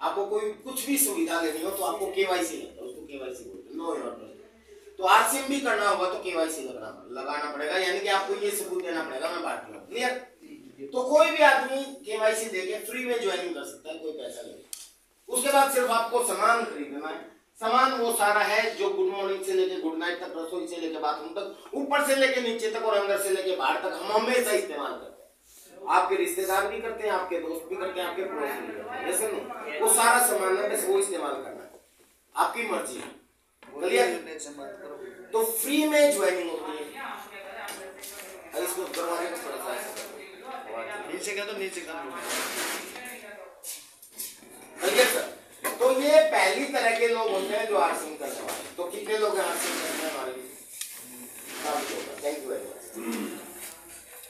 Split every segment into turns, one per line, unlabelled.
आपको कोई कुछ भी सुविधा लेनी हो तो आपको केवाईसी लगता है, उसको केवाईसी बोलते हैं, नो योर। तो आरसीएम भी करना होगा तो केवाईसी लगाना पड़ेगा, यानी कि आपको ये सबूत देना पड़ेगा मैं भारतीय हूँ। क्लियर? तो कोई भी आदमी केवाईसी देके फ्री में ज्वाइनिंग कर सकता है, कोई पैसा नहीं। उसके बाद सिर्फ आपको सामान खरीदना है। सामान वो सारा है जो गुड मॉर्निंग से लेके गुड नाइट तक, रसोई से लेके बाथरूम तक, ऊपर से लेके नीचे तक और अंदर से लेके बाहर तक हम हमेशा इस्तेमाल करते हैं। आपके रिश्तेदार भी करते हैं, आपके दोस्त भी करते हैं, आपके पड़ोसी भी करते हैं, जैसे नहीं वो सारा सामान है, बस वो इस्तेमाल करना है, आपकी मर्जी है। तो फ्री में ज्वाइनिंग होती है। इसको करवाने का थोड़ा सा नीचे का तो नीचे का सर। तो ये पहली तरह के लोग होते हैं जो आरसीएम करने वाले। तो कितने लोग हैं आरसीएम करने वाले? Thank you very much.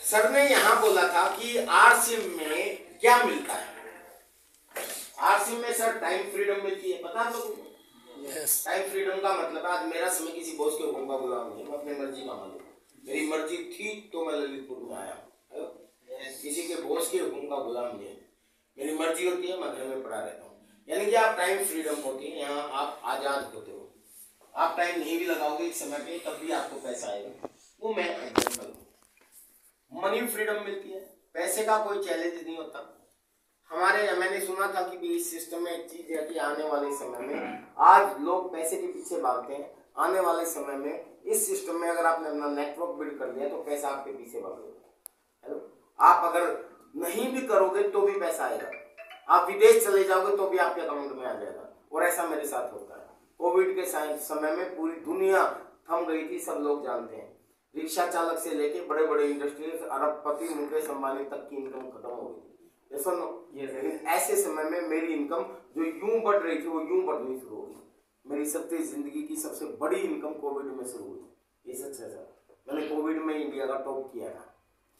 Sir ने यहाँ बोला था कि आरसीएम में क्या मिलता है। आरसीएम में सर टाइम फ्रीडम मिलती है, पता है आपको? टाइम फ्रीडम का मतलब आज मेरा समय किसी बॉस के हुक्म का गुलाम नहीं है, मैं अपनी मर्जी का मालिक। मेरी मर्जी थी तो मैं ललितपुर में आया, किसी के बॉस के हुक्म का गुलाम नहीं है। मेरी मर्जी होती है, मैं घर में पड़ा रहता हूँ। यानी कि आप टाइम फ्रीडम होती है, यहाँ आप आजाद होते हो। आप टाइम नहीं भी लगाओगे इस समय पे तब भी आपको पैसा आएगा। वो मैं एग्जाम्पल हूँ। मनी फ्रीडम मिलती है, पैसे का कोई चैलेंज नहीं होता। मैंने सुना था कि भी इस सिस्टम में एक चीज है कि आने वाले समय में, आज लोग पैसे के पीछे भागते हैं, आने वाले समय में इस सिस्टम में अगर आपने अपना नेटवर्क बिल्ड कर लिया तो पैसा आपके पीछे भागेगा। आप अगर नहीं भी करोगे तो भी पैसा आएगा, आप विदेश चले जाओगे तो भी आपके अकाउंट में आ जाएगा। और ऐसा मेरे साथ होता है। कोविड के समय में पूरी दुनिया थम गई थी, सब लोग जानते हैं। रिक्शा चालक से लेके बड़े बड़े इंडस्ट्रियल अरबपति मुकेश अंबानी तक की इनकम खत्म हो गई थी। लेकिन ऐसे समय में मेरी इनकम जो यूं बढ़ रही थी वो यूं बढ़नी शुरू हो गई। मेरी सबसे जिंदगी की सबसे बड़ी इनकम कोविड में शुरू हुई। ये सच है सर, मैंने कोविड में इंडिया का टॉप किया था।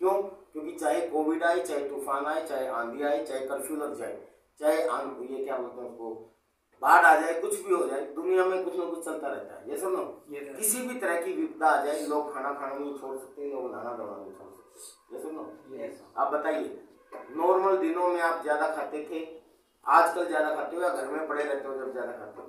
क्यों? क्योंकि चाहे कोविड आए, चाहे तूफान आए, चाहे आंधी आए, चाहे कर्फ्यू लग जाए, चाहे ये क्या बोलते हैं उसको, बाढ़ आ जाए, कुछ भी हो जाए, दुनिया में कुछ ना कुछ चलता रहता है। ये सुनो, किसी भी तरह की विपदा आ जाए, लोग खाना खाना नहीं छोड़ सकते, लोग नहाना धोना नहीं छोड़ सकते। ये सुनो, आप बताइए नॉर्मल दिनों में आप ज्यादा खाते थे, आजकल ज्यादा खाते हो या घर में पड़े रहते हो जब ज्यादा खाते हो?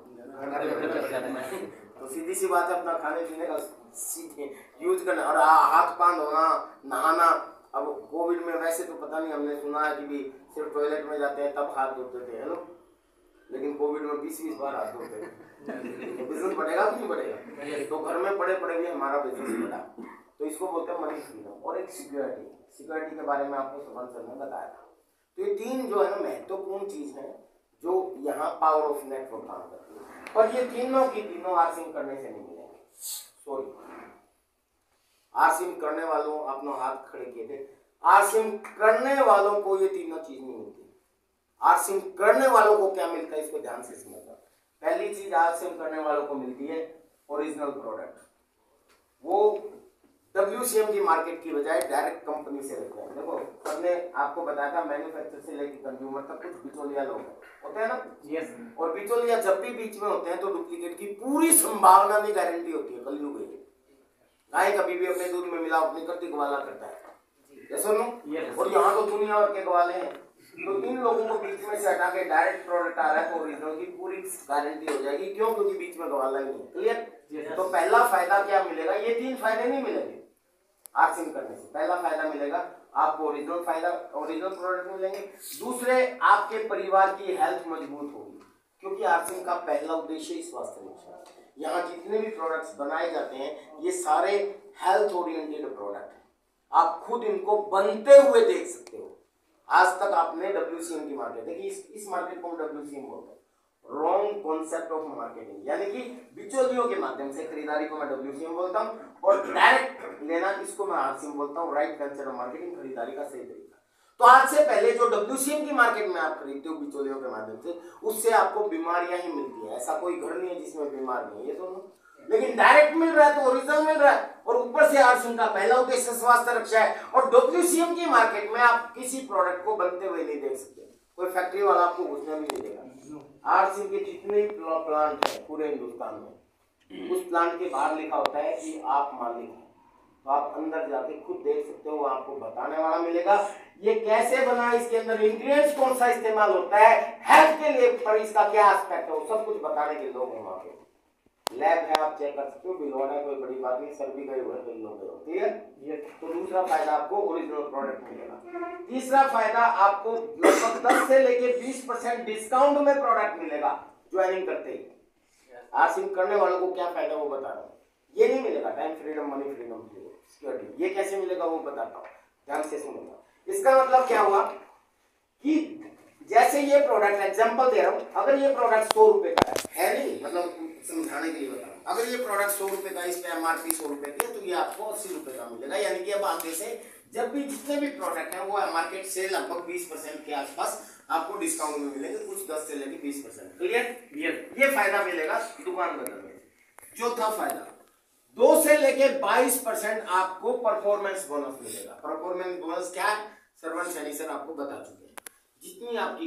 तो सीधी सी बात है, अपना खाने पीने का सीधे यूज करना और हाथ पांव धोना, नहाना। अब कोविड में वैसे तो पता नहीं, हमने सुना है कि भी सिर्फ टॉयलेट में जाते हैं तब हाथ धोते थे, है ना? लेकिन कोविड में 20-20 बार हाथ धोते थे। तो बिजनेस बढ़ेगा कि नहीं बढ़ेगा? तो घर में पड़े पड़े भी हमारा बिजनेस बढ़ा। तो इसको बोलते हैं मनी फ्रीडम। और एक सिक्योरिटी के बारे में आपको सुमन सर ने बताया था। तो ये तीन जो है ना महत्वपूर्ण चीज है जो यहाँ पावर ऑफ नेटवर्क काम करती है। और ये तीनों की तीनों आरसीएम करने से नहीं मिलेंगे। सॉरी, आरसीएम करने वालों अपना हाथ खड़े किए थे, आरसीएम करने वालों को ये तीनों चीज नहीं मिलती। आरसीएम करने वालों को क्या मिलता है इसको ध्यान से समझना। पहली चीज आरसीएम करने वालों को मिलती है ओरिजिनल प्रोडक्ट। वो WCM की मार्केट की बजाय डायरेक्ट कंपनी से लेते हैं। देखो हमने आपको बताया था मैन्युफैक्चर से लेकर कंज्यूमर तक कुछ बिचौलिया लोग होते हैं ना। यस। और बिचौलिया जब भी बीच में होते हैं तो डुप्लीकेट की पूरी संभावना भी गारंटी होती है। कलयुग है, गाय कभी भी अपने दूध में मिलावट नहीं करती, गवाला करता है। जैसे और यहाँ तो दुनिया भर के गवाले हैं। तो इन लोगों को बीच में से हटा के डायरेक्ट प्रोडक्ट आ रहा है तो ओरिजिनल की पूरी गारंटी हो जाएगी। क्यों? क्योंकि बीच में गवाला ही नहीं है। क्लियर? तो पहला फायदा क्या मिलेगा? ये तीन फायदे नहीं मिलेंगे आरसीएम करने से। पहला फायदा मिलेगा आपको ओरिजिनल प्रोडक्ट मिलेंगे। दूसरे, आपके परिवार की हेल्थ मजबूत होगी, क्योंकि आरसीएम का पहला उद्देश्य ही स्वास्थ्य रक्षा है। यहाँ जितने भी प्रोडक्ट्स बनाए जाते हैं ये सारे हेल्थ ओरिएंटेड प्रोडक्ट हैं। आप खुद इनको बनते हुए देख सकते हो। आज तक आपने WCM की मार्केट देखी, इस मार्केट को हम WCM बोलते हैं, रॉन्ग कॉन्सेप्ट ऑफ मार्केटिंग। यानी कि बिचौलियों के माध्यम से खरीदारी को मैं WCM बोलता हूँ और डायरेक्ट लेना इसको मैं आरसीएम बोलता हूँ। राइट कंसेप्ट ऑफ मार्केटिंग, खरीदारी का सही तरीका। तो आज से पहले जो WCM की मार्केट में आप खरीदते हो बिचौलियों के माध्यम से, उससे आपको बीमारियां ही मिलती है। ऐसा कोई घर नहीं है जिसमें बीमार नहीं है, ये सुनो। लेकिन डायरेक्ट मिल रहा है तो ओरिजिनल मिल रहा है और ऊपर से आरसीएम का पहला उद्देश्य स्वास्थ्य रक्षा है। और WCM की मार्केट में आप किसी प्रोडक्ट को बनते हुए नहीं देख सकते, कोई फैक्ट्री वाला आपको घुसने भी नहीं देगा। आरसीएम के जितने प्लांट है पूरे हिंदुस्तान में, उस प्लांट के बाहर लिखा होता है कि आप मालिक हैं। तो आप अंदर जाके खुद देख सकते हो, वो आपको बताने वाला मिलेगा ये कैसे बना, इसके अंदर इंग्रेडिएंट्स कौन सा इस्तेमाल होता है, हेल्थ के लिए पर इसका क्या एस्पेक्ट है, वो सब कुछ बताने के लोग हैं वहां पे। लैब है, आप चेक कर सकते हो, बिलवाना है, कोई बड़ी बात नहीं, सर भी गए हुए हैं लोग, ठीक है। ये तो दूसरा फायदा आपको ओरिजिनल प्रोडक्ट मिलेगा। तीसरा फायदा आपको लगभग 10 से लेके 20% डिस्काउंट में प्रोडक्ट मिलेगा ज्वाइनिंग करते ही। आरसिम करने वालों को क्या फायदा वो बता रहा हूँ। ये नहीं मिलेगा time freedom, money freedom, security, ये कैसे मिलेगा वो बताता हूँ, ध्यान से सुनूंगा। इसका मतलब क्या हुआ कि जैसे ये प्रोडक्ट, एग्जांपल दे रहा हूं, अगर ये प्रोडक्ट 100 रुपए का है नहीं, मतलब समझाने के लिए बता रहा हूं, अगर ये प्रोडक्ट 100 रुपए का, इस पे एमआरपी 100 रुपए की है, तो ये आपको 80 रुपए का मिलेगा। यानी कि अब आगे से जब भी जितने भी प्रोडक्ट है वो मार्केट से लगभग 20% के आसपास आपको डिस्काउंट में मिलेंगे, कुछ 10 से लेकर 20%। क्लियर? ये फायदा मिलेगा दुकान बदलने से। चौथा फायदा, 2 से लेके 22% आपको परफॉर्मेंस बोनस मिलेगा। परफॉर्मेंस बोनस क्या है, श्रवण शनि सर आपको बता चुके हैं। जितनी आपकी